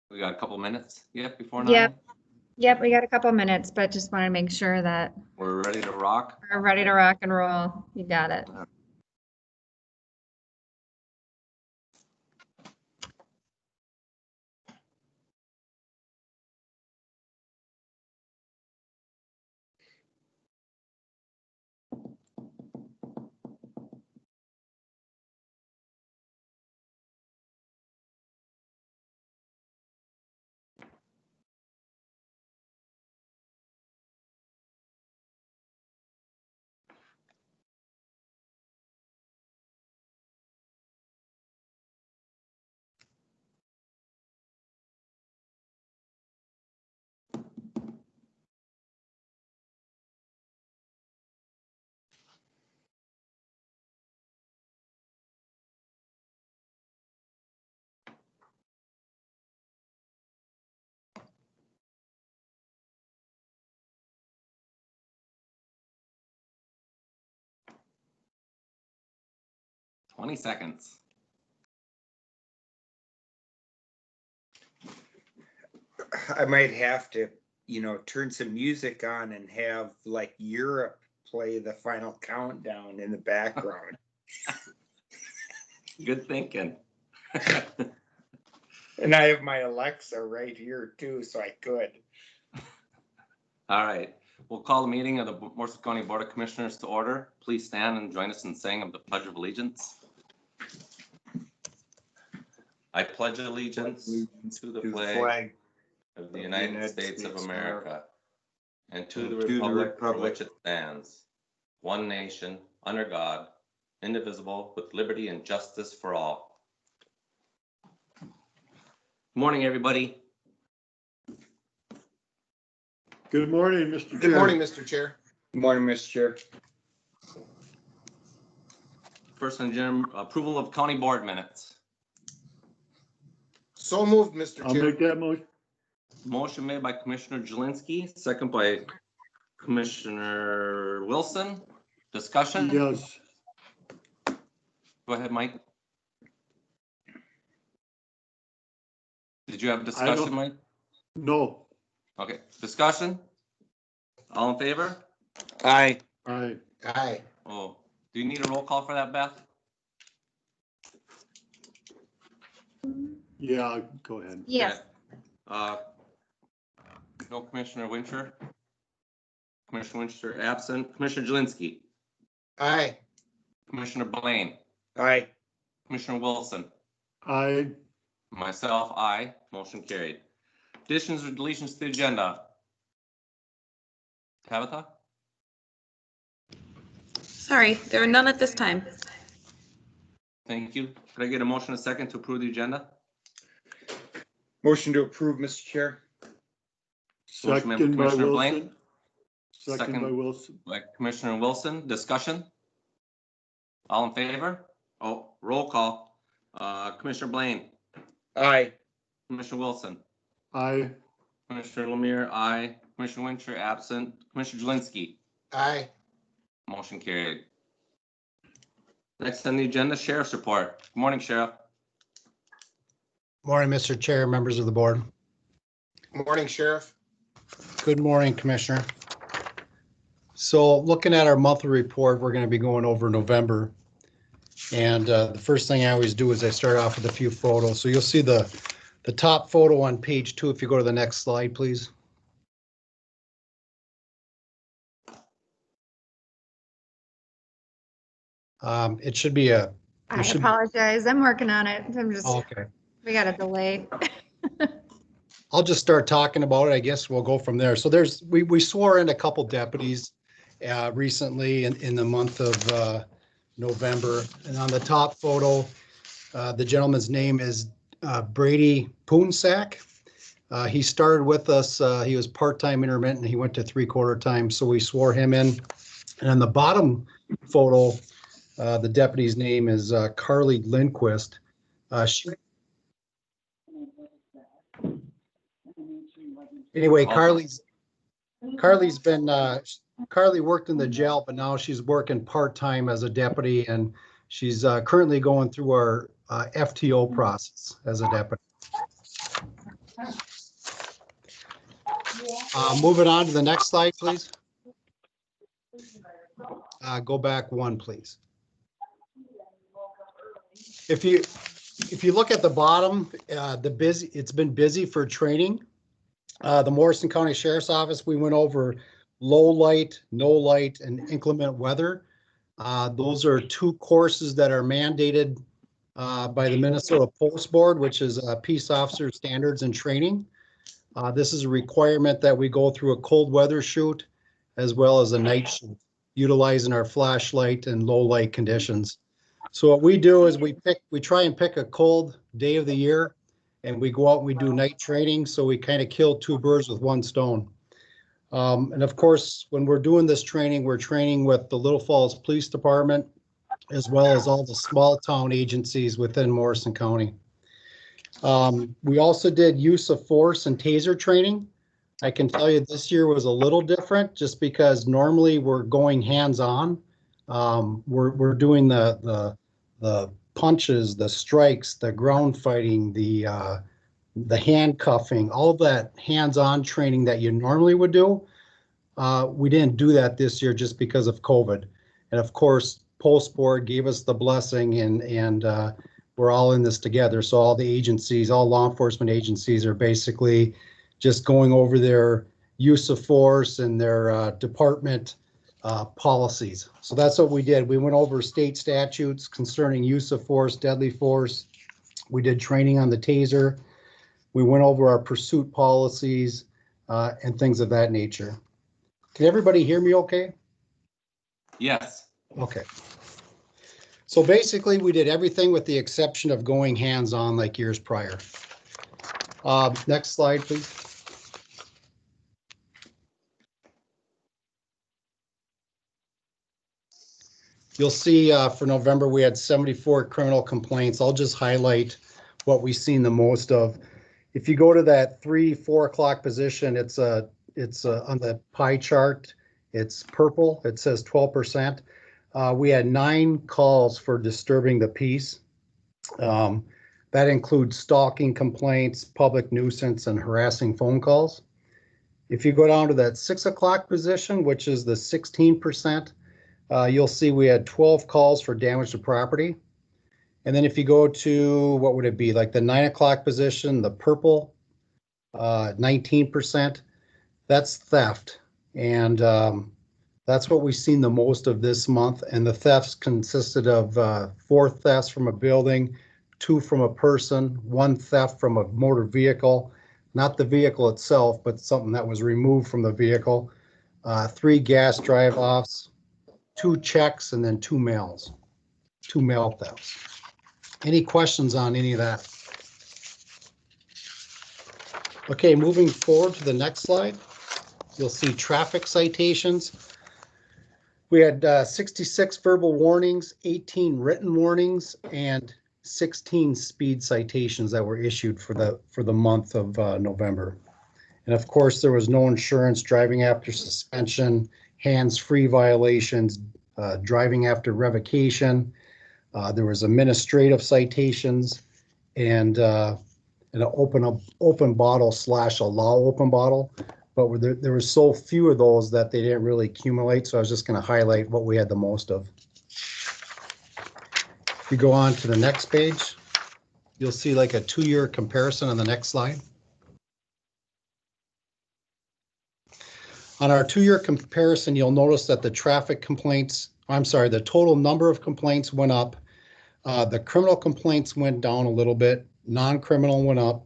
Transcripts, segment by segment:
We got a couple minutes yet before 9? Yep. Yep, we got a couple minutes, but just want to make sure that We're ready to rock. we're ready to rock and roll. You got it. Twenty seconds. I might have to, turn some music on and have like Europe play the final countdown in the background. Good thinking. And I have my Alexa right here too, so I could. All right. We'll call the meeting of the Morrison County Board of Commissioners to order. Please stand and join us in saying of the Pledge of Allegiance. I pledge allegiance to the flag of the United States of America and to the republic for which it stands, one nation, under God, indivisible, with liberty and justice for all. Good morning, everybody. Good morning, Mr. Chair. Good morning, Mr. Chair. Good morning, Mr. Chair. First on agenda, approval of county board minutes. So moved, Mr. I'll Chair. make that motion. Motion made by Commissioner Jelinski, second by Commissioner Wilson. Discussion? Yes. Go ahead, Mike. Did you have discussion, Mike? No. Okay, discussion? All in favor? Aye. Aye. Aye. Oh, do you need a roll call for that, Beth? Yeah, go ahead. Yes. No Commissioner Winter. Commissioner Winter absent. Commissioner Jelinski. Aye. Commissioner Blaine. Aye. Commissioner Wilson. Aye. Myself, aye. Motion carried. Additions or deletions to the agenda? Tabitha? Sorry, there are none at this time. Thank you. Could I get a motion a second to approve the agenda? Motion to approve, Mr. Chair. Motion made Second by Commissioner Wilson. Blaine. Second by Wilson. By Commissioner Wilson. Discussion? All in favor? Oh, roll call. Commissioner Blaine. Aye. Commissioner Wilson. Aye. Commissioner Lemire, aye. Commissioner Winter, absent. Commissioner Jelinski. Aye. Motion carried. Next on the agenda, Sheriff's Report. Good morning, Sheriff. Morning, Mr. Chair, members of the board. Morning, Sheriff. Good morning, Commissioner. So looking at our monthly report, we're going to be going over November. And the first thing I always do is I start off with a few photos. So you'll see the top photo on page 2. If you go to the next slide, please. It should be a. I apologize. I'm working on it. Okay. We got a delay. I'll just start talking about it. I guess we'll go from there. So we swore in a couple deputies recently in the month of November. And on the top photo, the gentleman's name is Brady Poonsack. He started with us. He was part-time intermittent. He went to 3/4 time. So we swore him in. And on the bottom photo, the deputy's name is Carly Lindquist. Anyway, Carly's been Carly worked in the jail, but now she's working part-time as a deputy, and she's currently going through our FTO process as a deputy. Moving on to the next slide, please. Go back one, please. If you look at the bottom, it's been busy for training. The Morrison County Sheriff's Office, we went over low light, no light, and inclement weather. Those are two courses that are mandated by the Minnesota Post Board, which is Peace Officer Standards and Training. This is a requirement that we go through a cold weather shoot as well as a night shoot, utilizing our flashlight and low light conditions. So what we do is we try and pick a cold day of the year, and we go out and we do night training. So we kind of kill two birds with one stone. And of course, when we're doing this training, we're training with the Little Falls Police Department, as well as all the small town agencies within Morrison County. We also did use of force and taser training. I can tell you this year was a little different just because normally we're going hands-on. We're doing the punches, the strikes, the ground fighting, the handcuffing, all of that hands-on training that you normally would do. We didn't do that this year just because of COVID. And of course, Post Board gave us the blessing, and we're all in this together. So all the agencies, all law enforcement agencies are basically just going over their use of force and their department policies. So that's what we did. We went over state statutes concerning use of force, deadly force. We did training on the taser. We went over our pursuit policies and things of that nature. Can everybody hear me okay? Yes. Okay. So basically, we did everything with the exception of going hands-on like years prior. Next slide, please. You'll see for November, we had 74 criminal complaints. I'll just highlight what we've seen the most of. If you go to that 3-4 o'clock position, it's on the pie chart. It's purple. It says 12%. We had 9 calls for disturbing the peace. That includes stalking complaints, public nuisance, and harassing phone calls. If you go down to that 6 o'clock position, which is the 16%, you'll see we had 12 calls for damage to property. And then if you go to, what would it be, like the 9 o'clock position, the purple, 19%, that's theft. And that's what we've seen the most of this month. And the thefts consisted of 4 thefts from a building, 2 from a person, 1 theft from a motor vehicle, not the vehicle itself, but something that was removed from the vehicle, 3 gas drive-offs, 2 checks, and then 2 mails, 2 mail thefts. Any questions on any of that? Okay, moving forward to the next slide, you'll see traffic citations. We had 66 verbal warnings, 18 written warnings, and 16 speed citations that were issued for the month of November. And of course, there was no insurance, driving after suspension, hands-free violations, driving after revocation. There was administrative citations and an open bottle / allow open bottle. But there were so few of those that they didn't really accumulate. So I was just going to highlight what we had the most of. If we go on to the next page, you'll see like a 2-year comparison on the next slide. On our 2-year comparison, you'll notice that the the total number of complaints went up. The criminal complaints went down a little bit. Non-criminal went up.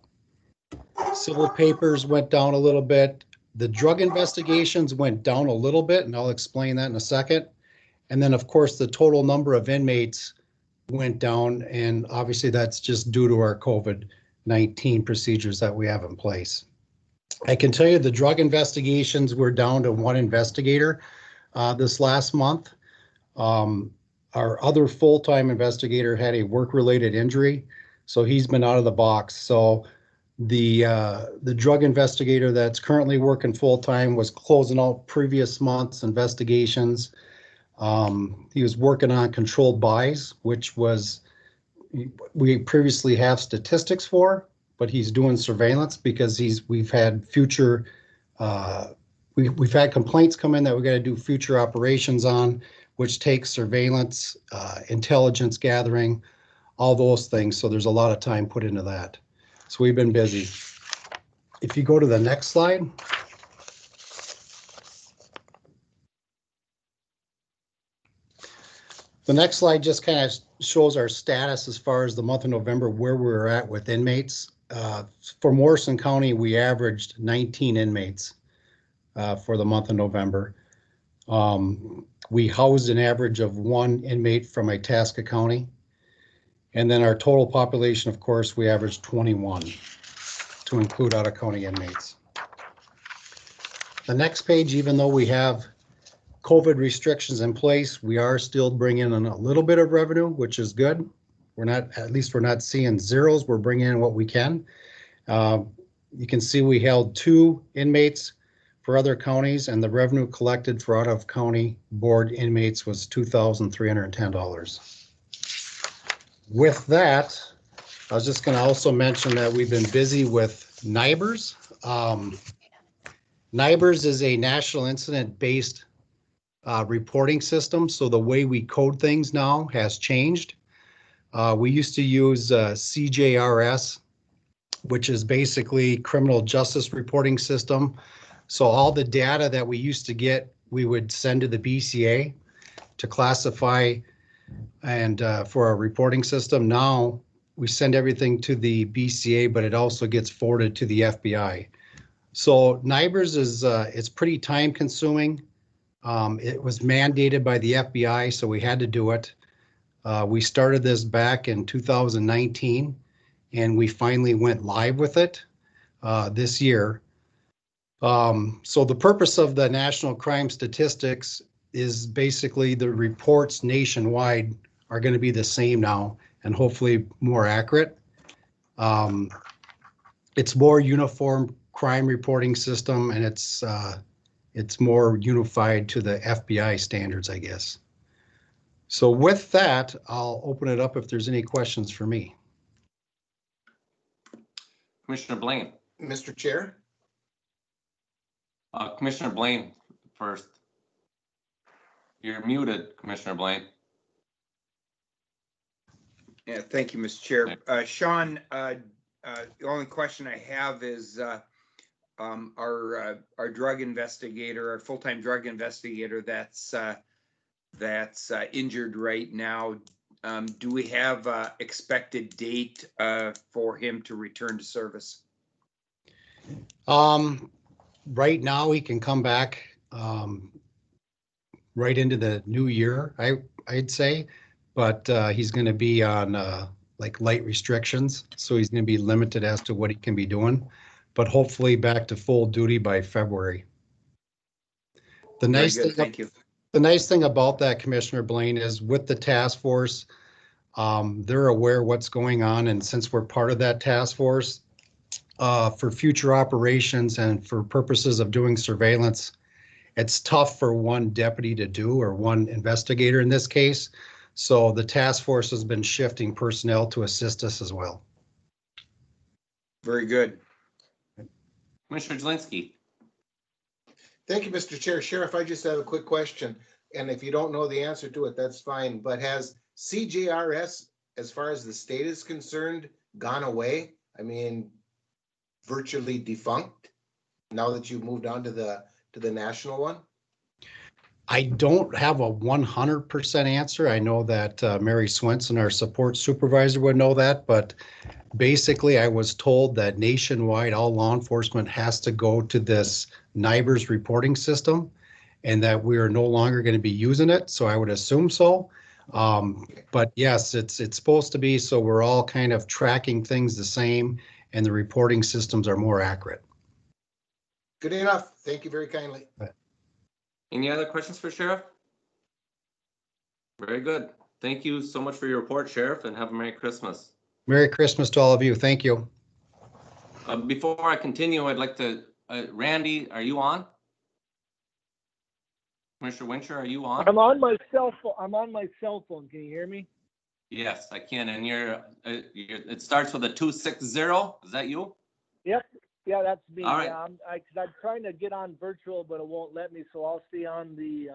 Civil papers went down a little bit. The drug investigations went down a little bit, and I'll explain that in a second. And then, of course, the total number of inmates went down, and obviously that's just due to our COVID-19 procedures that we have in place. I can tell you the drug investigations were down to 1 investigator this last month. Our other full-time investigator had a work-related injury, so he's been out of the box. So the drug investigator that's currently working full-time was closing out previous month's investigations. He was working on controlled buys, which we previously have statistics for, but he's doing surveillance because we've had future, we've had complaints come in that we got to do future operations on, which takes surveillance, intelligence gathering, all those things. So there's a lot of time put into that. So we've been busy. If you go to the next slide. The next slide just kind of shows our status as far as the month of November, where we're at with inmates. For Morrison County, we averaged 19 inmates for the month of November. We housed an average of 1 inmate from Itasca County. And then our total population, of course, we averaged 21 to include out-of-county inmates. The next page, even though we have COVID restrictions in place, we are still bringing in a little bit of revenue, which is good. We're not, at least we're not seeing zeros. We're bringing in what we can. You can see we held 2 inmates for other counties, and the revenue collected for out-of-county board inmates was $2,310. With that, I was just going to also mention that we've been busy with NIBRS. NIBRS is a national incident-based reporting system. So the way we code things now has changed. We used to use CJRS, which is basically criminal justice reporting system. So all the data that we used to get, we would send to the BCA to classify and for our reporting system. Now we send everything to the BCA, but it also gets forwarded to the FBI. So NIBRS is it's pretty time consuming. It was mandated by the FBI, so we had to do it. We started this back in 2019, and we finally went live with it this year. So the purpose of the national crime statistics is basically the reports nationwide are going to be the same now and hopefully more accurate. It's more uniform crime reporting system, and it's more unified to the FBI standards, I guess. So with that, I'll open it up if there's any questions for me. Commissioner Blaine. Mr. Chair? Commissioner Blaine first. You're muted, Commissioner Blaine. Yeah, thank you, Mr. Chair. Sean, the only question I have is our drug investigator, our full-time drug investigator that's injured right now. Do we have an expected date for him to return to service? Right now, he can come back right into the new year, I'd say, but he's going to be on like light restrictions, so he's going to be limited as to what he can be doing, but hopefully back to full duty by February. The nice thing, thank you. The nice thing about that, Commissioner Blaine, is with the task force, they're aware what's going on, and since we're part of that task force, for future operations and for purposes of doing surveillance, it's tough for one deputy to do, or one investigator in this case. So the task force has been shifting personnel to assist us as well. Very good. Commissioner Jelinski. Thank you, Mr. Chair. Sheriff, I just have a quick question. And if you don't know the answer to it, that's fine. But has CJRS, as far as the state is concerned, gone away? I mean, virtually defunct now that you've moved on to the national one? I don't have a 100% answer. I know that Mary Swenson, our support supervisor, would know that, but basically I was told that nationwide all law enforcement has to go to this NIBRS reporting system, and that we are no longer going to be using it. So I would assume so. But yes, it's supposed to be, so we're all kind of tracking things the same, and the reporting systems are more accurate. Good enough. Thank you very kindly. Any other questions for Sheriff? Very good. Thank you so much for your report, Sheriff, and have a Merry Christmas. Merry Christmas to all of you. Thank you. Before I continue, I'd like to, Randy, are you on? Commissioner Wincher, are you on? I'm on my cell phone. Can you hear me? Yes, I can. And it starts with a 260. Is that you? Yep. Yeah, that's me. All right. Yeah, I'm trying to get on virtual, but it won't let me, so I'll stay on the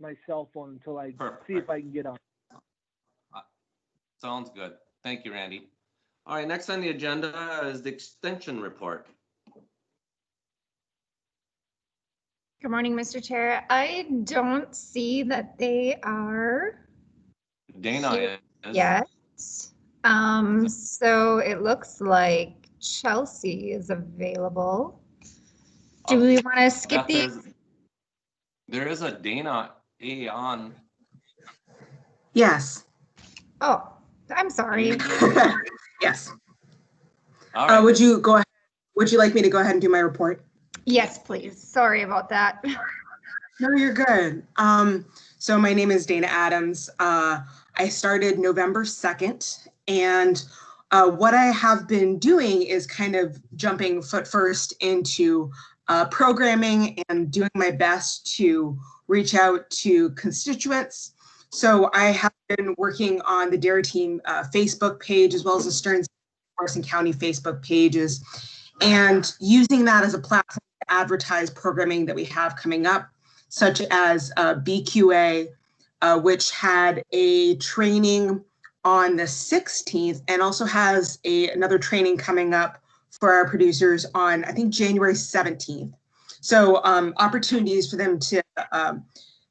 my cell phone until I Perfect. see if I can get on. Sounds good. Thank you, Randy. All right, next on the agenda is the extension report. Good morning, Mr. Chair. I don't see that they are Dana here is. yet. So it looks like Chelsea is available. Do we want to skip There is a Dana A on. Yes. Oh, I'm sorry. Yes. All right. Would you go ahead? Would you like me to go ahead and do my report? Yes, please. Sorry about that. No, you're good. So my name is Dana Adams. I started November 2nd, and what I have been doing is kind of jumping foot first into programming and doing my best to reach out to constituents. So I have been working on the Dairy Team Facebook page, as well as the Stearns Morrison County Facebook pages, and using that as a platform to advertise programming that we have coming up, such as BQA, which had a training on the 16th and also has another training coming up for our producers on, I think, January 17th. So opportunities for them to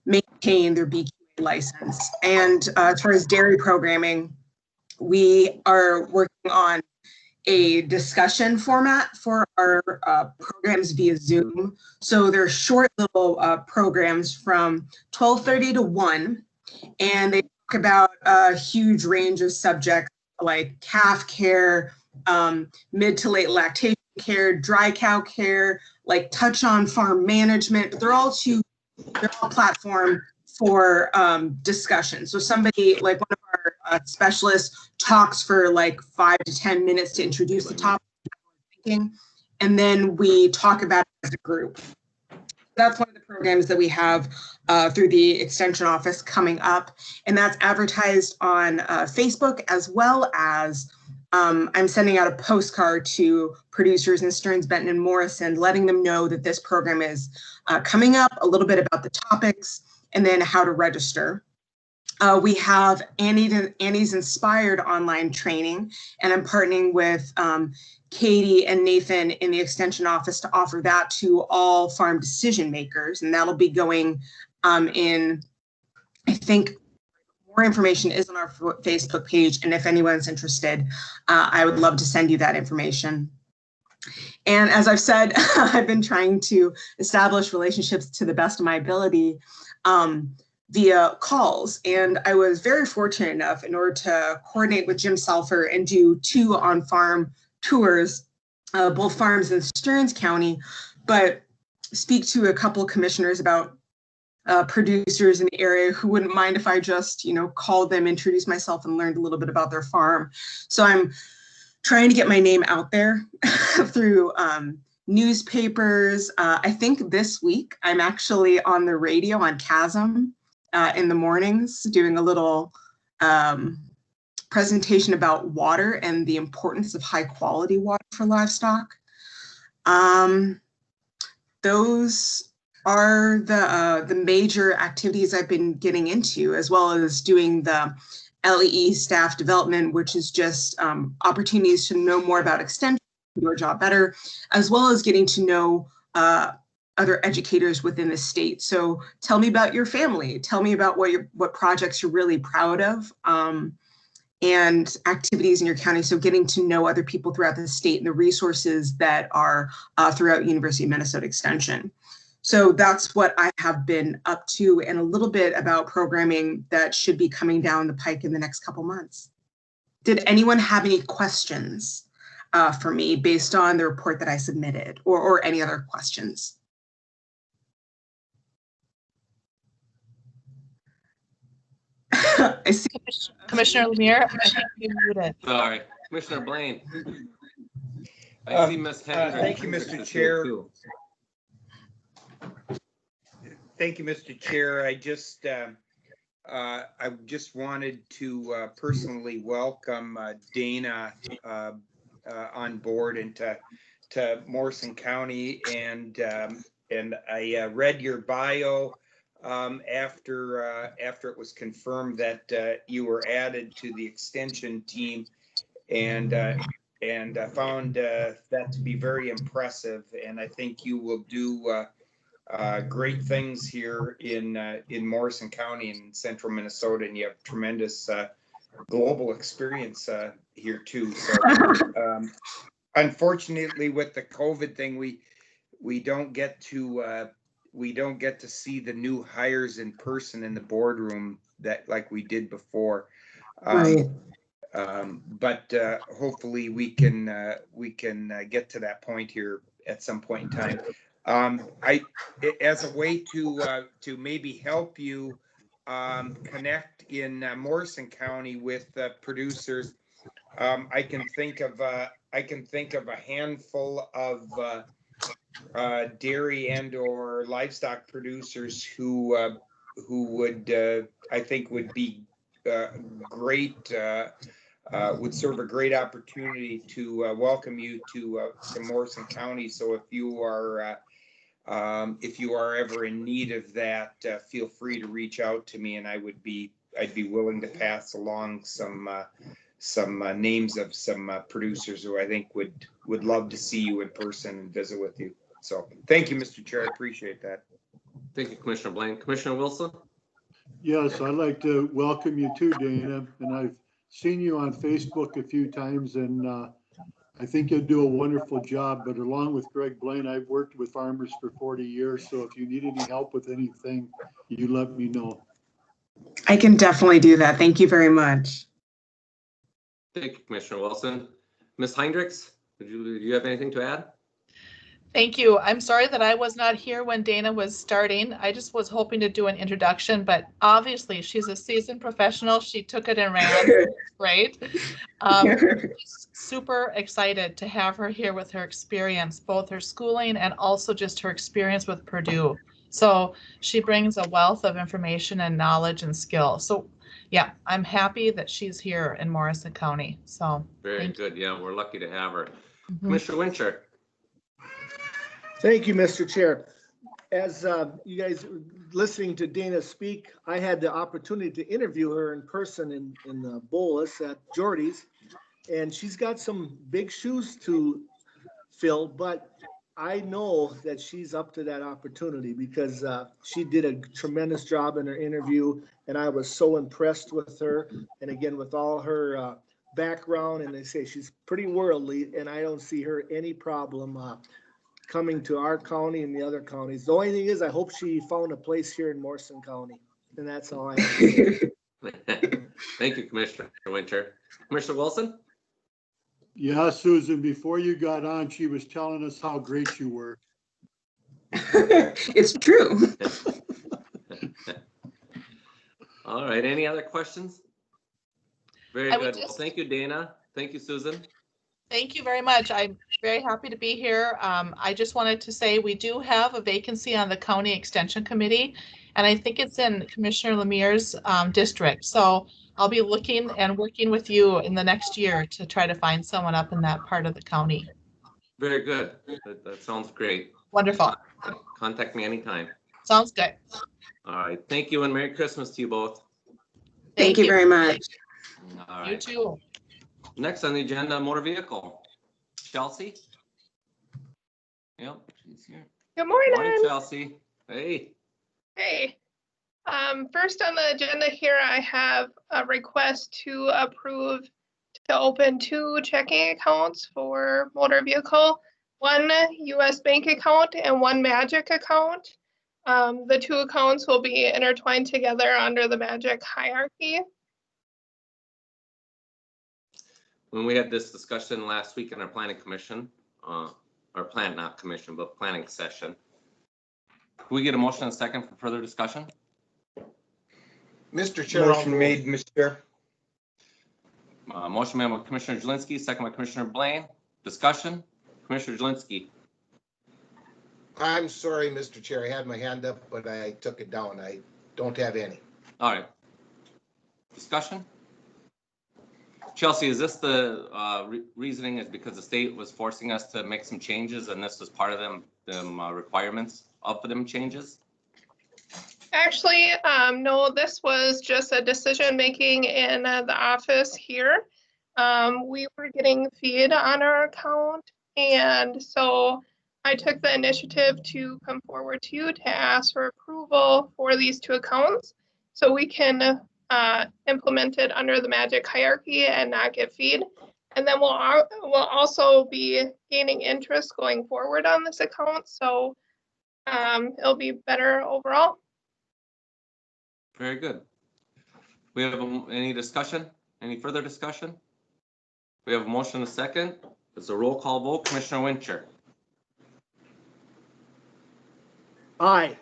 maintain their BQA license. And as far as dairy programming, we are working on a discussion format for our programs via Zoom. So they're short little programs from 12:30 to 1, and they talk about a huge range of subjects like calf care, mid to late lactation care, dry cow care, like touch on farm management, but they're all platform for discussion. So somebody like one of our specialists talks for like 5 to 10 minutes to introduce the topic, and then we talk about it as a group. That's one of the programs that we have through the Extension Office coming up, and that's advertised on Facebook, as well as I'm sending out a postcard to producers in Stearns, Benton, and Morrison, letting them know that this program is coming up, a little bit about the topics, and then how to register. We have Annie's Inspired online training, and I'm partnering with Katie and Nathan in the Extension Office to offer that to all farm decision makers, and that'll be going in, I think, more information is on our Facebook page, and if anyone's interested, I would love to send you that information. And as I've said, I've been trying to establish relationships to the best of my ability via calls. And I was very fortunate enough in order to coordinate with Jim Salfer and do 2 on-farm tours, both farms in Stearns County, but speak to a couple of commissioners about producers in the area who wouldn't mind if I just, called them, introduced myself, and learned a little bit about their farm. So I'm trying to get my name out there through newspapers. I think this week I'm actually on the radio on Chasm in the mornings, doing a little presentation about water and the importance of high quality water for livestock. Those are the major activities I've been getting into, as well as doing the LEE staff development, which is just opportunities to know more about extension, do our job better, as well as getting to know other educators within the state. So tell me about your family. Tell me about what projects you're really proud of, and activities in your county. So getting to know other people throughout the state and the resources that are throughout University of Minnesota Extension. So that's what I have been up to, and a little bit about programming that should be coming down the pike in the next couple months. Did anyone have any questions for me based on the report that I submitted, or any other questions? I see. Commissioner Lemire, you're muted. Sorry, Commissioner Blaine. I see Ms. Hendricks. Thank you, Mr. Chair. Thank you, Mr. Chair. I just I just wanted to personally welcome Dana on board and to Morrison County, and I read your bio after it was confirmed that you were added to the extension team, and I found that to be very impressive, and I think you will do great things here in Morrison County in central Minnesota, and you have tremendous global experience here too. So unfortunately, with the COVID thing, we don't get to see the new hires in person in the boardroom that like we did before. Right. But hopefully we can get to that point here at some point in time. As a way to maybe help you connect in Morrison County with producers, I can think of a handful of dairy and or livestock producers who would I think would be great. Would serve a great opportunity to welcome you to Morrison County. So if you are ever in need of that, feel free to reach out to me, and I'd be willing to pass along some names of some producers who I think would love to see you in person and visit with you. So thank you, Mr. Chair. I appreciate that. Thank you, Commissioner Blaine. Commissioner Wilson? Yes, I'd like to welcome you too, Dana, and I've seen you on Facebook a few times, and I think you'll do a wonderful job. But along with Greg Blaine, I've worked with farmers for 40 years. So if you need any help with anything, you let me know. I can definitely do that. Thank you very much. Thank you, Commissioner Wilson. Ms. Heinrichs, do you have anything to add? Thank you. I'm sorry that I was not here when Dana was starting. I just was hoping to do an introduction, but obviously she's a seasoned professional. She took it and ran. Right. Super excited to have her here with her experience, both her schooling and also just her experience with Purdue. So she brings a wealth of information and knowledge and skill. So yeah, I'm happy that she's here in Morrison County. So very good. Yeah, we're lucky to have her. Mm-hmm. Commissioner Wincher. Thank you, Mr. Chair. As you guys listening to Dana speak, I had the opportunity to interview her in person in the Bolus at Jordy's, and she's got some big shoes to fill, but I know that she's up to that opportunity because she did a tremendous job in her interview, and I was so impressed with her. And again, with all her background, and they say she's pretty worldly, and I don't see her any problem coming to our county and the other counties. The only thing is, I hope she found a place here in Morrison County, and that's all I have to say. Thank you, Commissioner Winter. Commissioner Wilson? Yeah, Susan, before you got on, she was telling us how great you were. It's true. All right, any other questions? Very good. Well, thank you, Dana. Thank you, Susan. Thank you very much. I'm very happy to be here. I just wanted to say we do have a vacancy on the County Extension Committee, and I think it's in Commissioner Lemier's district. So I'll be looking and working with you in the next year to try to find someone up in that part of the county. Very good. That sounds great. Wonderful. Contact me anytime. Sounds good. All right. Thank you, and Merry Christmas to you both. Thank you very much. All right. You too. Next on the agenda, motor vehicle. Chelsea? Yep, she's here. Good morning. Morning, Chelsea. Hey. Hey. First on the agenda here, I have a request to approve to open 2 checking accounts for motor vehicle, 1 U.S. bank account and 1 Magic account. The 2 accounts will be intertwined together under the Magic hierarchy. When we had this discussion last week in our planning commission, planning session, can we get a motion and a second for further discussion? Mr. Chair. Motion made, Mr. Chair. Motion made by Commissioner Jelinski, second by Commissioner Blaine. Discussion, Commissioner Jelinski. I'm sorry, Mr. Chair. I had my hand up, but I took it down. I don't have any. All right. Discussion? Chelsea, is this the reasoning is because the state was forcing us to make some changes and this was part of them requirements of them changes? Actually, no, this was just a decision making in the office here. We were getting feed on our account, and so I took the initiative to come forward to you to ask for approval for these two accounts so we can implement it under the magic hierarchy and not get feed. And then we'll also be gaining interest going forward on this account, so it'll be better overall. Very good. We have any discussion? Any further discussion? We have a motion and a second. It's a roll call vote. Commissioner Wincher. Aye.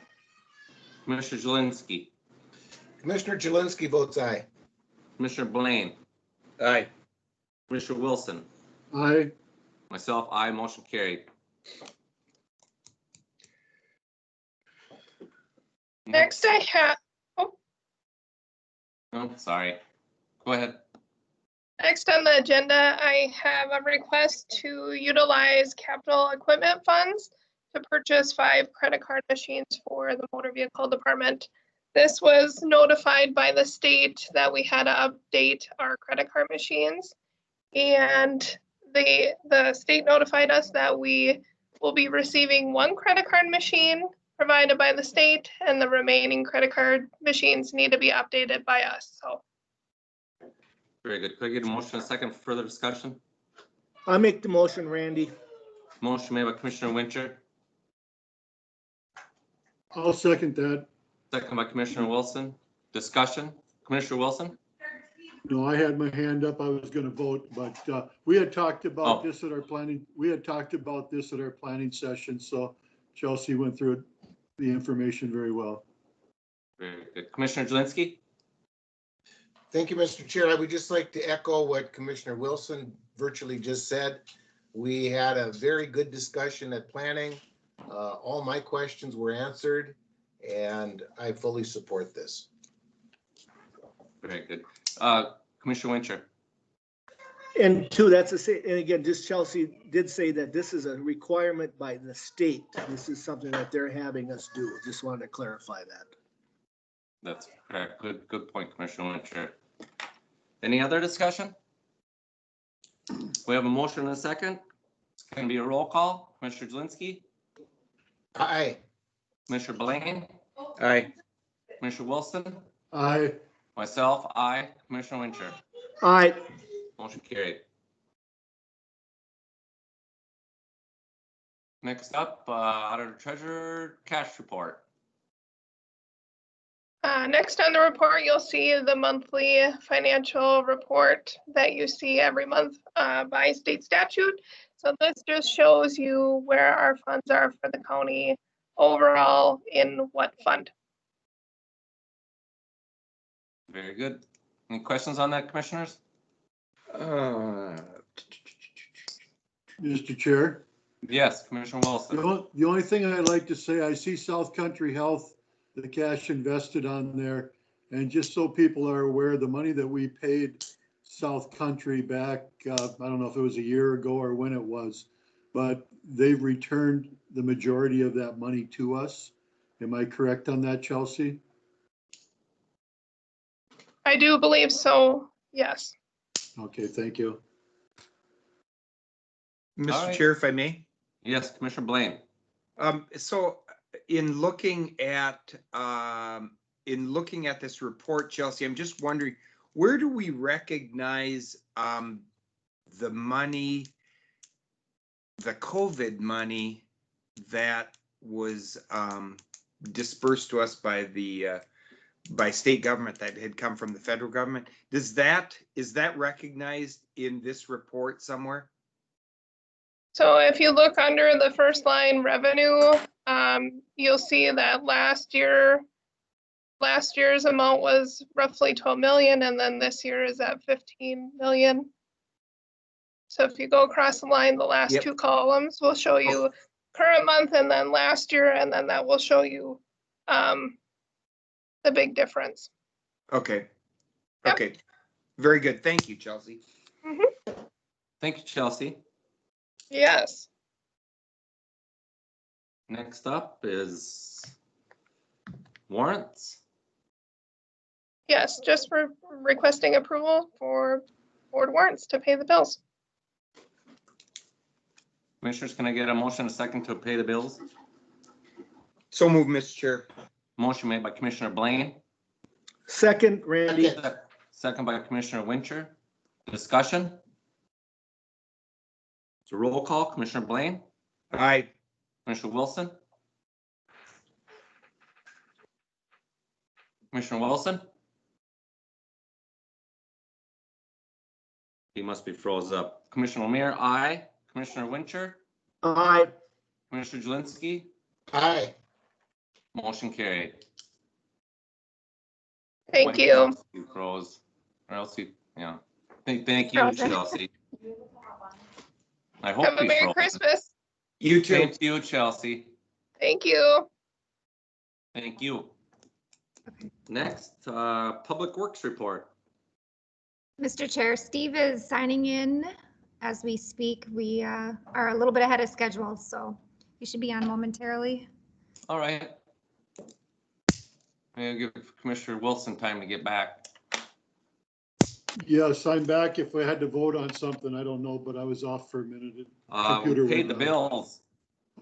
Commissioner Jelinski. Commissioner Jelinski votes aye. Commissioner Blaine. Aye. Commissioner Wilson. Aye. Myself, aye. Motion carried. Next I have, Oh, sorry. Go ahead. next on the agenda, I have a request to utilize capital equipment funds to purchase 5 credit card machines for the motor vehicle department. This was notified by the state that we had to update our credit card machines. And the state notified us that we will be receiving 1 credit card machine provided by the state, and the remaining credit card machines need to be updated by us. So Very good. Could I get a motion and a second for further discussion? I make the motion, Randy. Motion made by Commissioner Wincher, I'll second that. second by Commissioner Wilson. Discussion? Commissioner Wilson? No, I had my hand up. I was gonna vote, but we had talked about Oh. this at our planning, we had talked about this at our planning session, so Chelsea went through the information very well. Very good. Commissioner Jelinski? Thank you, Mr. Chair. I would just like to echo what Commissioner Wilson virtually just said. We had a very good discussion at planning. All my questions were answered, and I fully support this. Very good. Commissioner Wincher? And two, that's and again, just Chelsea did say that this is a requirement by the state. This is something that they're having us do. Just wanted to clarify that. That's correct. Good point, Commissioner Wincher. Any other discussion? We have a motion and a second. It's going to be a roll call. Commissioner Jelinski? Aye. Commissioner Blaine? Aye. Commissioner Wilson? Aye. Myself, aye. Commissioner Wincher? Aye. Motion carried. Next up, Auditor Treasurer Cash Report. next on the report, you'll see the monthly financial report that you see every month by state statute. So this just shows you where our funds are for the county overall in what fund. Very good. Any questions on that, commissioners? Mr. Chair, Yes, Commissioner Wilson. the only thing I'd like to say, I see South Country Health, the cash invested on there. And just so people are aware, the money that we paid South Country back, I don't know if it was a year ago or when it was, but they've returned the majority of that money to us. Am I correct on that, Chelsea? I do believe so, yes. Okay, thank you. Mr. All right. Chair, if I may. Yes, Commissioner Blaine. So in looking at this report, Chelsea, I'm just wondering, where do we recognize the money, the COVID money that was dispersed to us by the by state government that had come from the federal government? Is that recognized in this report somewhere? So if you look under the first line revenue, you'll see that last year's amount was roughly 12 million, and then this year is at 15 million. So if you go across the line, the last Yep. two columns will show you current month and then last year, and then that will show you the big difference. Okay. Yep. Okay, very good. Thank you, Chelsea. Thank you, Chelsea. Yes. Next up is warrants. Yes, just for requesting approval for board warrants to pay the bills. Commissioners, can I get a motion and a second to pay the bills? So move, Mr. Chair. Motion made by Commissioner Blaine, Second, Randy. second by Commissioner Wincher. Discussion? It's a roll call. Commissioner Blaine, Aye. Commissioner Wilson, Commissioner Wilson. He must be froze up. Commissioner Lemire, aye. Commissioner Wincher, Aye. Commissioner Jelinski, Aye. motion carried. Thank you. You froze, or else you, yeah. Thank you, Frozen. Chelsea. I hope Have a he's Merry frozen. Christmas. You too. Same to you, Chelsea. Thank you. Thank you. Next, Public Works report. Mr. Chair, Steve is signing in as we speak. We are a little bit ahead of schedule, so he should be on momentarily. All right. Maybe give Commissioner Wilson time to get back. Yes, I'm back. If I had to vote on something, I don't know, but I was off for a minute. We Computer paid the went out. bills.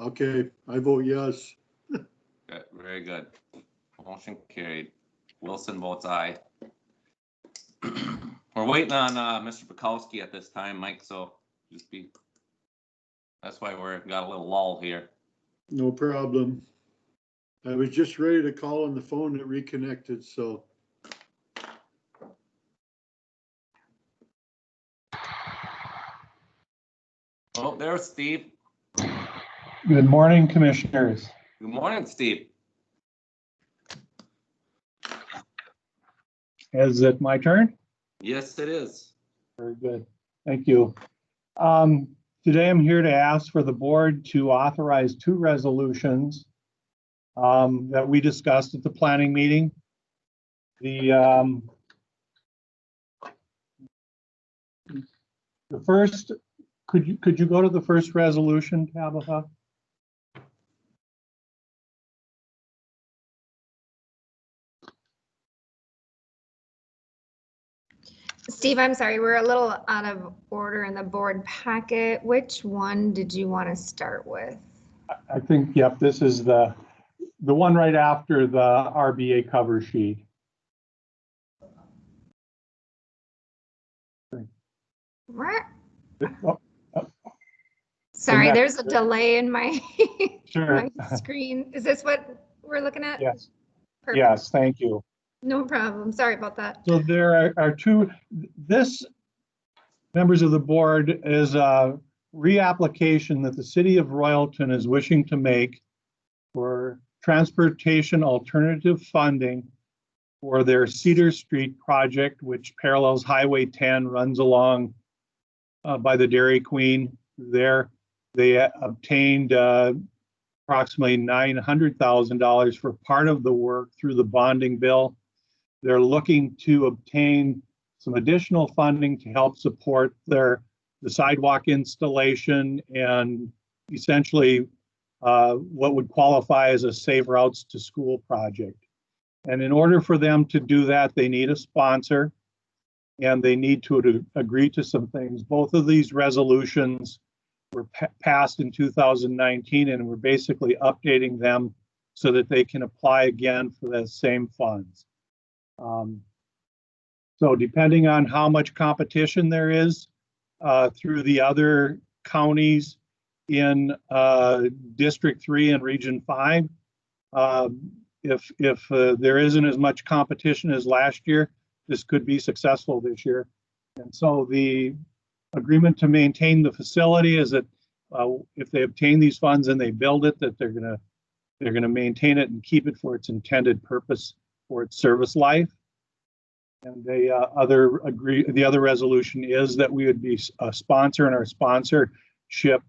Okay, I vote yes. Good, very good. Motion carried. Wilson votes aye. We're waiting on Mr. Bukowski at this time, Mike, so just be, that's why we're got a little lull here. No problem. I was just ready to call on the phone that reconnected, so. Oh, there's Steve. Good morning, Commissioners. Good morning, Steve. Is it my turn? Yes, it is. Very good. Thank you. Today I'm here to ask for the board to authorize 2 resolutions that we discussed at the planning meeting. The first, could you go to the first resolution, Tabitha? Steve, I'm sorry, we're a little out of order in the board packet. Which one did you want to start with? I think, yep, this is the one right after the RBA cover sheet. Right. Oh, Sorry, next- there's a delay in my, Sure. my screen. Is this what we're looking at? Yes. Perfect. Yes, thank you. No problem. Sorry about that. So there are 2, this, members of the board, is a reapplication that the city of Royalton is wishing to make for transportation alternative funding for their Cedar Street project, which parallels Highway 10, runs along by the Dairy Queen. There, they obtained approximately $900,000 for part of the work through the bonding bill. They're looking to obtain some additional funding to help support the sidewalk installation and essentially what would qualify as a Safe Routes to School project. And in order for them to do that, they need a sponsor and they need to agree to some things. Both of these resolutions were passed in 2019 and we're basically updating them so that they can apply again for the same funds. So depending on how much competition there is through the other counties in District 3 and Region 5, if there isn't as much competition as last year, this could be successful this year. And so the agreement to maintain the facility is that if they obtain these funds and they build it, that they're gonna maintain it and keep it for its intended purpose for its service life. And the other resolution is that we would be a sponsor, and our sponsorship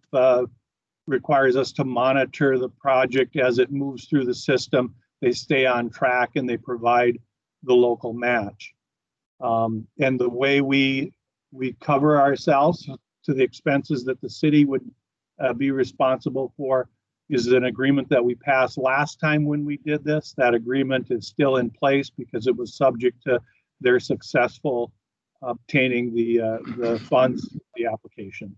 requires us to monitor the project as it moves through the system. They stay on track and they provide the local match. And the way we cover ourselves to the expenses that the city would be responsible for is an agreement that we passed last time when we did this. That agreement is still in place because it was subject to their successful obtaining the funds, the application.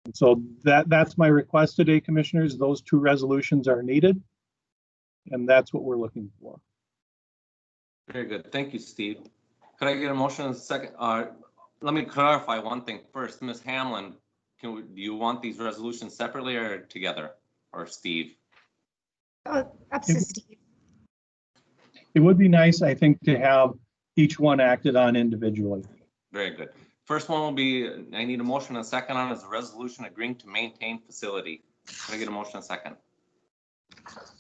And so that's my request today, commissioners. Those two resolutions are needed, and that's what we're looking for. Very good. Thank you, Steve. Could I get a motion in a second? Let me clarify one thing first. Ms. Hamlin, do you want these resolutions separately or together, or Steve? Oh, up to Steve. It would be nice, I think, to have each one acted on individually. Very good. First one will be, I need a motion and a second on is a resolution agreeing to maintain facility. Can I get a motion and a second?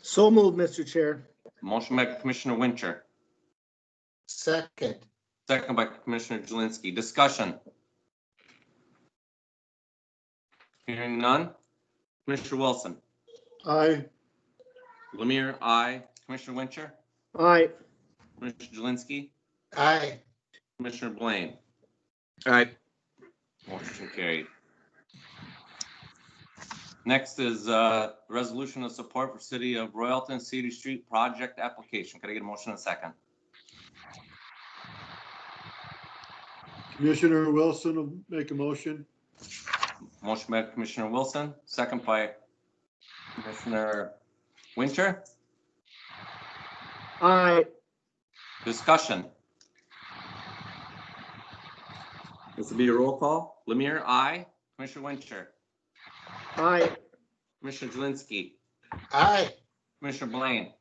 So moved, Mr. Chair. Motion by Commissioner Winter. Second. Second by Commissioner Jelinski. Discussion. Hearing none. Commissioner Wilson. Aye. Lemire, aye. Commissioner Winter. Aye. Commissioner Jelinski. Aye. Commissioner Blaine. Aye. Motion carried. Next is resolution of support for City of Royalton City Street project application. Can I get a motion in a second? Commissioner Wilson will make a motion. Motion by Commissioner Wilson, second by Commissioner Winter. Aye. Discussion. This will be a roll call. Lemire, aye. Commissioner Winter. Aye. Commissioner Jelinski. Aye. Commissioner Blaine.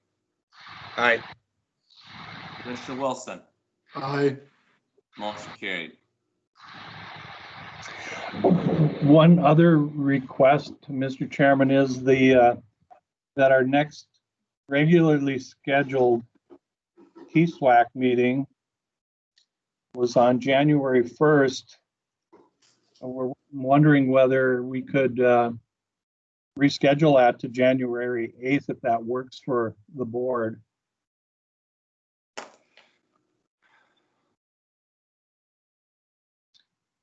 Aye. Commissioner Wilson. Aye. Motion carried. One other request, Mr. Chairman, is that our next regularly scheduled TSWAC meeting was on January 1st. We're wondering whether we could reschedule that to January 8th if that works for the board.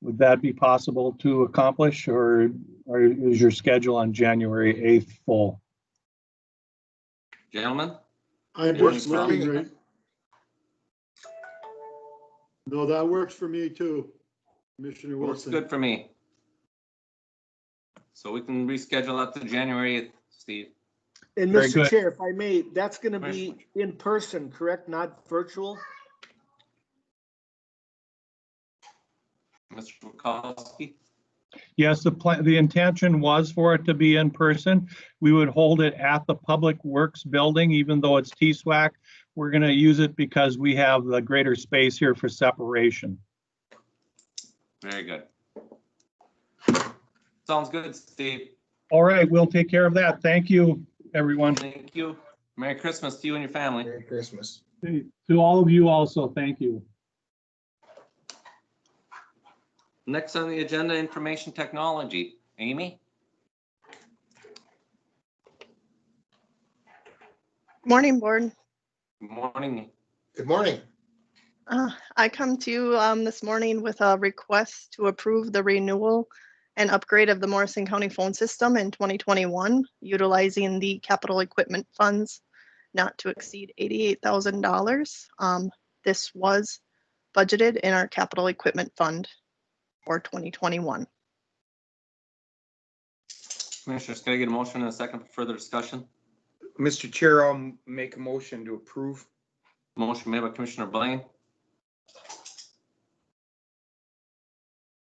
Would that be possible to accomplish, or is your schedule on January 8th full? Gentlemen? I'm just looking right. No, that works for me too, Commissioner Works Wilson. good for me. So we can reschedule that to January 8th, Steve. And Very Mr. good. Chair, if I may, that's going to be in person, correct? Not virtual? Mr. Bukowski? Yes, the intention was for it to be in person. We would hold it at the Public Works building, even though it's TSWAC. We're going to use it because we have the greater space here for separation. Very good. Sounds good, Steve. All right, we'll take care of that. Thank you, everyone. Thank you. Merry Christmas to you and your family. Merry Christmas. To all of you also, thank you. Next on the agenda, information technology. Amy? Morning, board. Good morning. Good morning. I come to you this morning with a request to approve the renewal and upgrade of the Morrison County phone system in 2021, utilizing the capital equipment funds not to exceed $88,000. This was budgeted in our capital equipment fund for 2021. Commissioners, can I get a motion in a second for further discussion? Mr. Chair, I'll make a motion to approve. Motion made by Commissioner Blaine,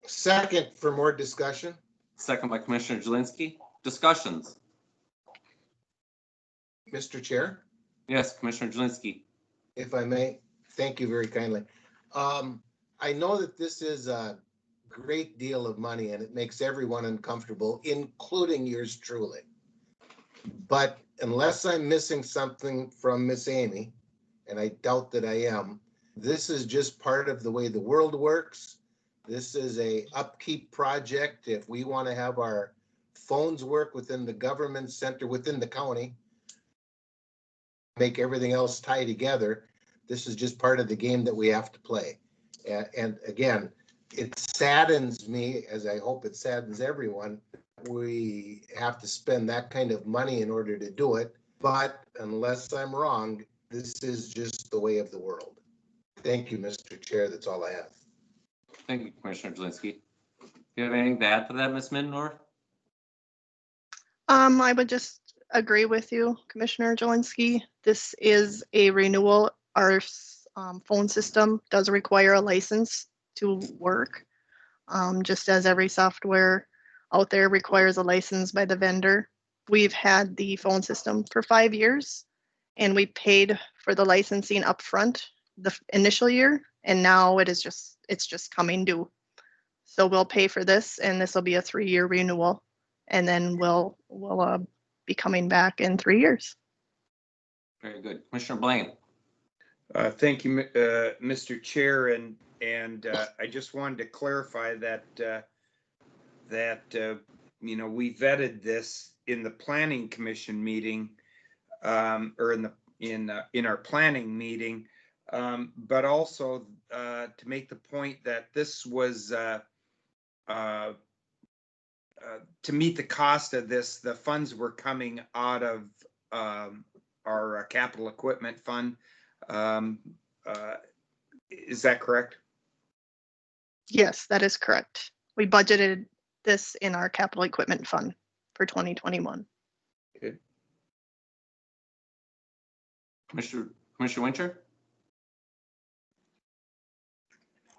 Second for more discussion. second by Commissioner Jelinski. Discussions. Mr. Chair, Yes, Commissioner Jelinski. if I may, thank you very kindly. I know that this is a great deal of money and it makes everyone uncomfortable, including yours truly. But unless I'm missing something from Miss Amy, and I doubt that I am, this is just part of the way the world works. This is a upkeep project. If we want to have our phones work within the government center, within the county, make everything else tie together, this is just part of the game that we have to play. And again, it saddens me, as I hope it saddens everyone. We have to spend that kind of money in order to do it. But unless I'm wrong, this is just the way of the world. Thank you, Mr. Chair. That's all I have. Thank you, Commissioner Jelinski. Do you have anything to add to that, Ms. Middendorf? I would just agree with you, Commissioner Jelinski. This is a renewal. Our phone system does require a license to work, just as every software out there requires a license by the vendor. We've had the phone system for 5 years, and we paid for the licensing upfront the initial year, and now it's just coming due. So we'll pay for this, and this will be a 3-year renewal, and then we'll be coming back in 3 years. Very good. Commissioner Blaine. Thank you, Mr. Chair, and I just wanted to clarify that you know, we vetted this in the Planning Commission meeting, or in our planning meeting, but also to make the point that this was to meet the cost of this, the funds were coming out of our capital equipment fund. Is that correct? Yes, that is correct. We budgeted this in our capital equipment fund for 2021. Good. Commissioner Winter.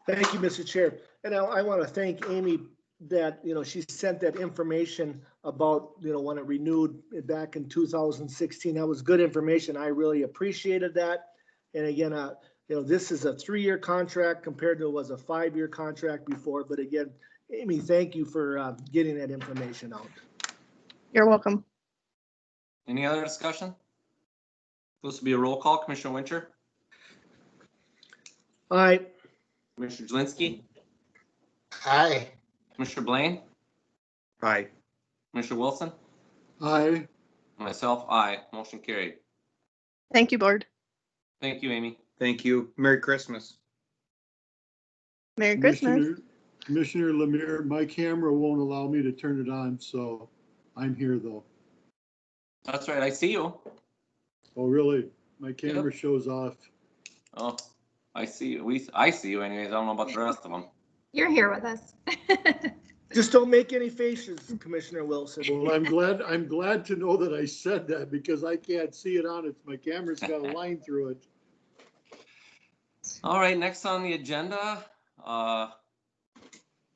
Thank you, Mr. Chair. And I want to thank Amy that, you know, she sent that information about, you know, when it renewed back in 2016. That was good information. I really appreciated that. And again, you know, this is a 3-year contract compared to it was a 5-year contract before. But again, Amy, thank you for getting that information out. You're welcome. Any other discussion? Supposed to be a roll call. Commissioner Winter. Aye. Commissioner Jelinski. Aye. Commissioner Blaine. Aye. Commissioner Wilson. Aye. Myself, aye. Motion carried. Thank you, board. Thank you, Amy. Thank you. Merry Christmas. Merry Christmas. Commissioner Lemire, my camera won't allow me to turn it on, so I'm here though. That's right. I see you. Oh, really? My camera shows off. Oh, I see you. I see you anyways. I don't know about the rest of them. You're here with us. Just don't make any faces, Commissioner Wilson. Well, I'm glad to know that I said that because I can't see it on it. My camera's got a line through it. All right, next on the agenda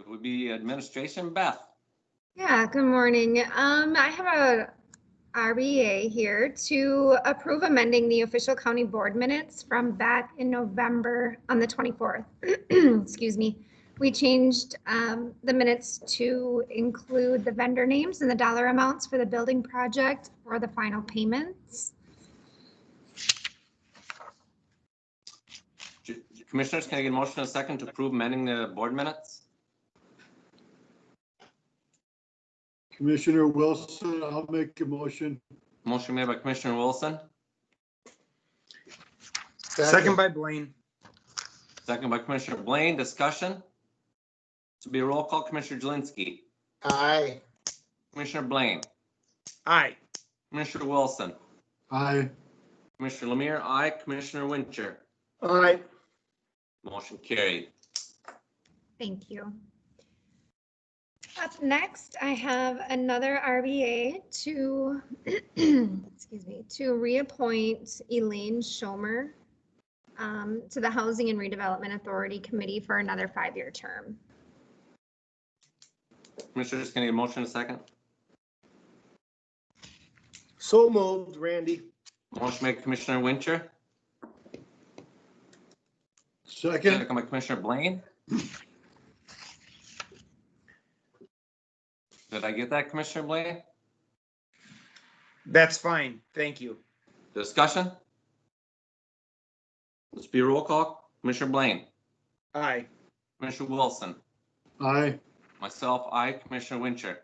it would be administration. Beth. Yeah, good morning. I have a RBA here to approve amending the official county board minutes from back in November on the 24th. Excuse me. We changed the minutes to include the vendor names and the dollar amounts for the building project or the final payments. Commissioners, can I get a motion in a second to approve amending the board minutes? Commissioner Wilson, I'll make a motion. Motion made by Commissioner Wilson. Second by Blaine. Second by Commissioner Blaine. Discussion. This will be a roll call. Commissioner Jelinski. Aye. Commissioner Blaine. Aye. Commissioner Wilson. Aye. Commissioner Lemire. Aye. Commissioner Winter. Aye. Motion carried. Thank you. Up next, I have another RBA to, excuse me, to reappoint Elaine Schomer to the Housing and Redevelopment Authority Committee for another 5-year term. Commissioners, can I get a motion in a second? So moved, Randy. Motion made by Commissioner Winter. Second. Second by Commissioner Blaine. Did I get that, Commissioner Blaine? That's fine. Thank you. Discussion? Let's be a roll call. Commissioner Blaine. Aye. Commissioner Wilson. Aye. Myself, aye. Commissioner Winter.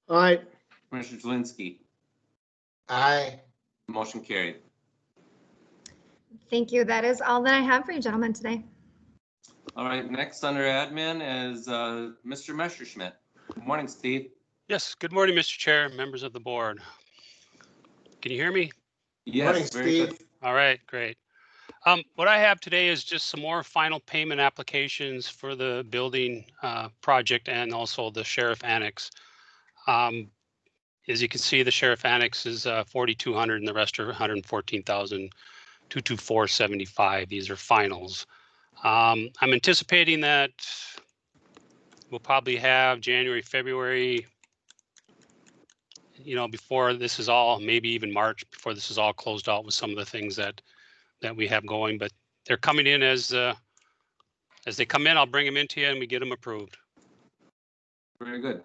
Aye. Commissioner Jelinski. Aye. Motion carried. Thank you. That is all that I have for you, gentlemen, today. All right, next under admin is Mr. Messerschmidt. Good morning, Steve. Yes, good morning, Mr. Chair, members of the board. Can you hear me? Yes, Morning, very Steve. good. All right, great. What I have today is just some more final payment applications for the building project and also the sheriff annex. As you can see, the sheriff annex is 4,200 and the rest are 114,224.75. These are finals. I'm anticipating that we'll probably have January, February, before this is all, maybe even March, before this is all closed out with some of the things that we have going, but they're coming in as they come in, I'll bring them into you and we get them approved. Very good.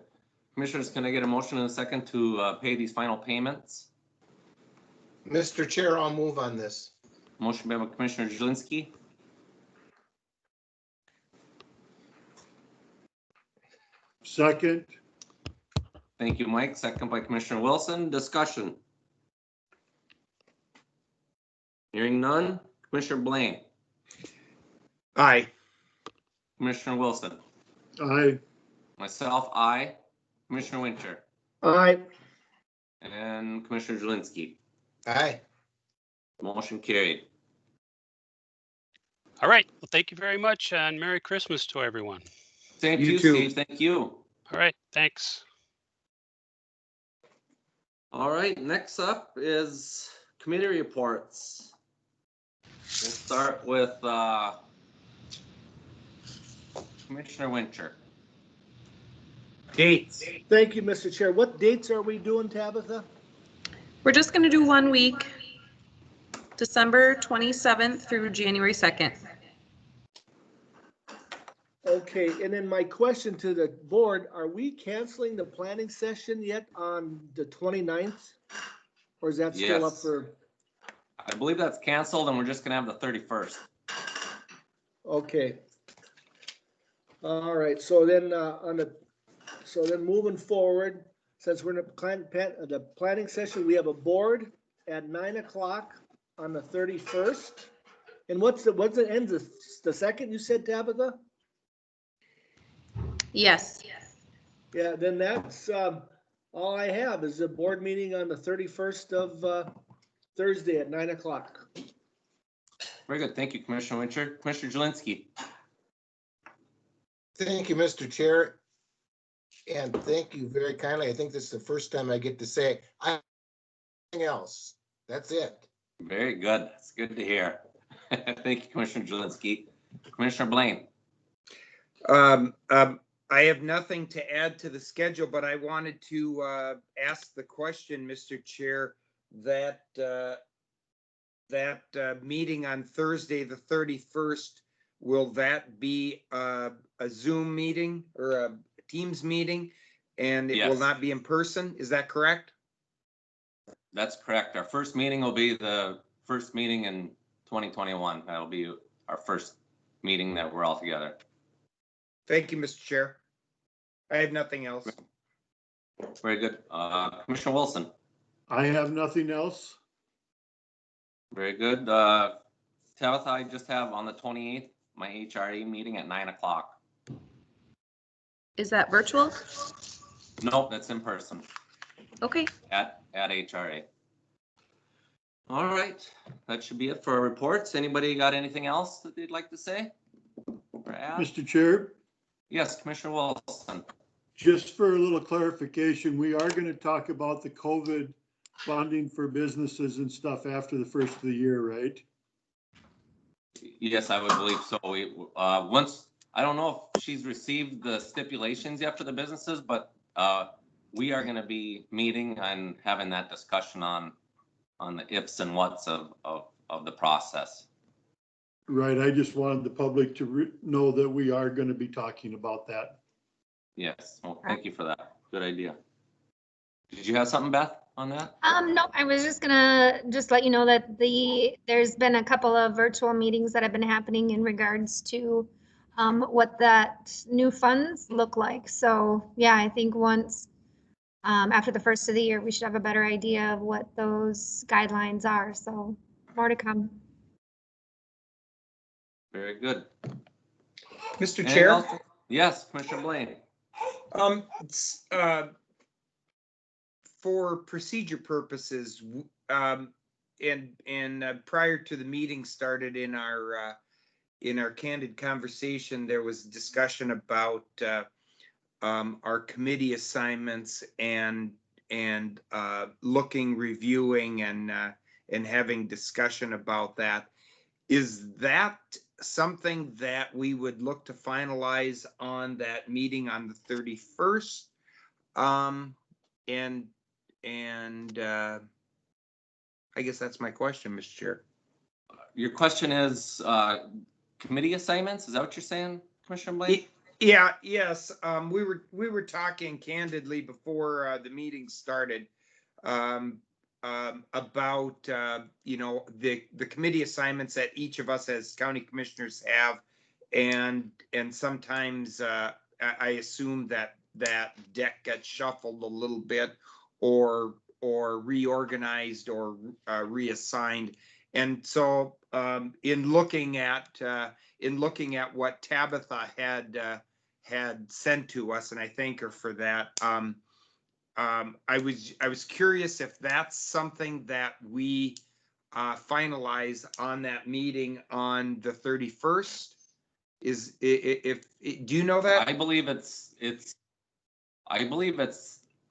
Commissioners, can I get a motion in a second to pay these final payments? Mr. Chair, I'll move on this. Motion by Commissioner Jelinski. Second. Thank you, Mike. Second by Commissioner Wilson. Discussion. Hearing none. Commissioner Blaine. Aye. Commissioner Wilson. Aye. Myself, aye. Commissioner Winter. Aye. And Commissioner Jelinski. Aye. Motion carried. All right, well, thank you very much and Merry Christmas to everyone. Same to you, too. Steve. Thank you. All right, thanks. All right, next up is committee reports. We'll start with Commissioner Winter. Dates. Thank you, Mr. Chair. What dates are we doing, Tabitha? We're just going to do 1 week, December 27th through January 2nd. Okay, and then my question to the board, are we canceling the planning session yet on the 29th? Or is that still up Yes. for? I believe that's canceled and we're just gonna have the 31st. Okay. All right, so then moving forward, since we're in the planning session, we have a board at 9 o'clock on the 31st. And what's the end, the second you said, Tabitha? Yes. Yeah, then that's all I have is a board meeting on the 31st of Thursday at 9 o'clock. Very good. Thank you, Commissioner Winter. Commissioner Jelinski. Thank you, Mr. Chair. And thank you very kindly. I think this is the first time I get to say anything else. That's it. Very good. It's good to hear. Thank you, Commissioner Jelinski. Commissioner Blaine. I have nothing to add to the schedule, but I wanted to ask the question, Mr. Chair, that meeting on Thursday, the 31st, will that be a Zoom meeting or a Teams meeting? And it will Yes. not be in person? Is that correct? That's correct. Our first meeting will be the first meeting in 2021. That'll be our first meeting that we're all together. Thank you, Mr. Chair. I have nothing else. Very good. Commissioner Wilson. I have nothing else. Very good. Tabitha, I just have on the 28th, my HRA meeting at 9 o'clock. Is that virtual? Nope, that's in person Okay. at HRA. All right, that should be it for our reports. Anybody got anything else that they'd like to say? Or add? Mr. Chair, Yes, Commissioner Wilson. just for a little clarification, we are going to talk about the COVID funding for businesses and stuff after the first of the year, right? Yes, I would believe so. We once, I don't know if she's received the stipulations yet for the businesses, but we are going to be meeting and having that discussion on the ifs and whats of the process. Right, I just wanted the public to know that we are going to be talking about that. Yes, well, thank you for that. Good idea. Did you have something, Beth, on that? No, I was just gonna let you know that there's been a couple of virtual meetings that have been happening in regards to what that new funds look like. So yeah, I think once after the first of the year, we should have a better idea of what those guidelines are. So more to come. Very good. Mr. Anything Chair? else? Yes, Commissioner Blaine. It's, for procedure purposes, and prior to the meeting started in our candid conversation, there was discussion about our committee assignments and looking, reviewing, and having discussion about that. Is that something that we would look to finalize on that meeting on the 31st? I guess that's my question, Mr. Chair. Your question is committee assignments? Is that what you're saying, Commissioner Blaine? Yeah, yes. We were talking candidly before the meeting started about the committee assignments that each of us as county commissioners have, and sometimes I assume that deck gets shuffled a little bit or reorganized or reassigned. And so in looking at what Tabitha had sent to us, and I thank her for that, I was curious if that's something that we finalize on that meeting on the 31st. Do you know that? I believe it's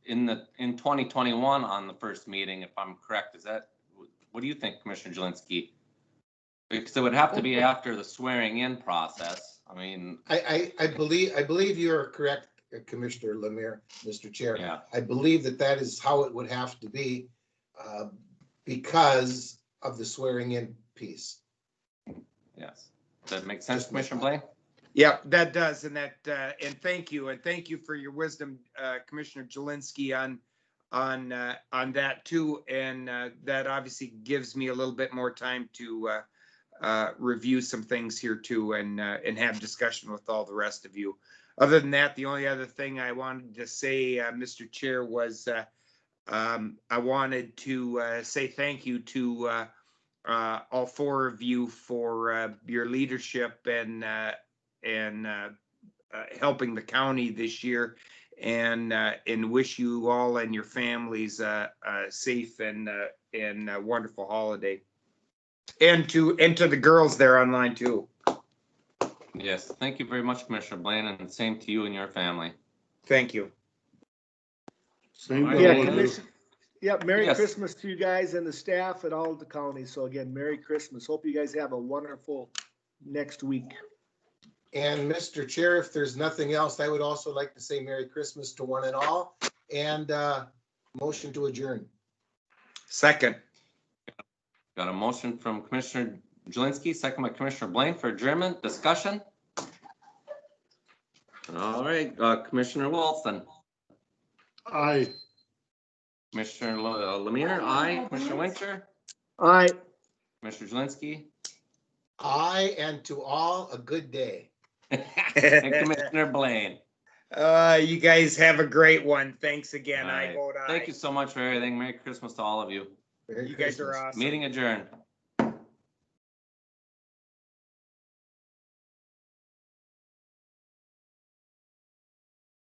in 2021 on the first meeting, if I'm correct. Is that, what do you think, Commissioner Jelinski? Because it would have to be after the swearing in process. I mean, I believe you're correct, Commissioner Lemire, Mr. Chair. Yeah. I believe that is how it would have to be because of the swearing in piece. Yes. Does that make sense, Commissioner Blaine? Yeah, that does, and thank you for your wisdom, Commissioner Jelinski, on that too, and that obviously gives me a little bit more time to review some things here too, and have discussion with all the rest of you. Other than that, the only other thing I wanted to say, Mr. Chair, was I wanted to say thank you to all four of you for your leadership and helping the county this year, and wish you all and your families a safe and wonderful holiday. And to the girls there online too. Yes, thank you very much, Commissioner Blaine, and same to you and your family. Thank you. Same. Yeah, Commission. Yep, Merry Yes. Christmas to you guys and the staff at all of the counties. So again, Merry Christmas. Hope you guys have a wonderful next week. And Mr. Chair, if there's nothing else, I would also like to say Merry Christmas to one and all, and motion to adjourn. Second. Got a motion from Commissioner Jelinski, second by Commissioner Blaine for adjournment. Discussion? All right, Commissioner Wilson. Aye. Commissioner Lemire, aye. Commissioner Winter? Aye. Commissioner Jelinski? Aye, and to all a good day. And Commissioner Blaine. You guys have a great one. Thanks again. All I right. vote aye. Thank you so much for everything. Merry Christmas to all of you. Merry You guys are Christmas. awesome. Meeting adjourned.